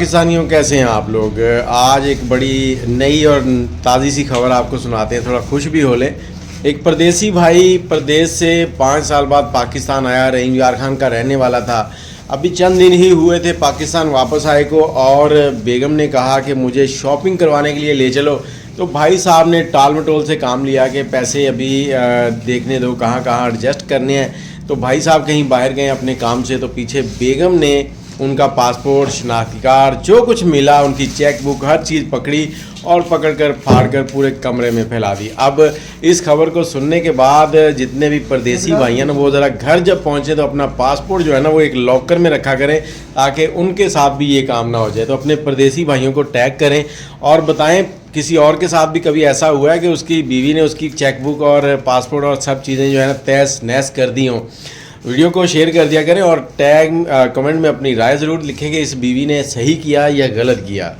पाकिस्तानियों कैसे हैं आप लोग। आज एक बड़ी नई और ताज़ी सी खबर आपको सुनाते हैं, थोड़ा खुश भी हो ले। एक परदेसी भाई प्रदेश से 5 साल बाद पाकिस्तान आया, रहीम यार खान का रहने वाला था। अभी चंद दिन ही हुए थे पाकिस्तान वापस आए को, और बेगम ने कहा कि मुझे शॉपिंग करवाने के लिए ले चलो। तो भाई साहब ने टाल मटोल से काम लिया कि पैसे अभी देखने दो कहाँ कहाँ एडजस्ट करने हैं। तो भाई साहब कहीं बाहर गए अपने काम से, तो पीछे बेगम ने उनका पासपोर्ट, शनाख्ती कार्ड, जो कुछ मिला, उनकी चेक बुक, हर चीज़ पकड़ी और पकड़कर फाड़कर पूरे कमरे में फैला दी। अब इस खबर को सुनने के बाद जितने भी परदेसी भाई हैं ना, वो ज़रा घर जब पहुँचे तो अपना पासपोर्ट जो है ना वो एक लॉकर में रखा करें, ताकि उनके साथ भी ये काम ना हो जाए। तो अपने परदेसी भाइयों को टैग करें और बताएं किसी और के साथ भी कभी ऐसा हुआ है कि उसकी बीवी ने उसकी चेक बुक और पासपोर्ट और सब चीज़ें जो है ना तहस नहस कर दी हों। वीडियो को शेयर कर दिया करें और टैग कमेंट में अपनी राय ज़रूर लिखें कि इस बीवी ने सही किया या गलत किया।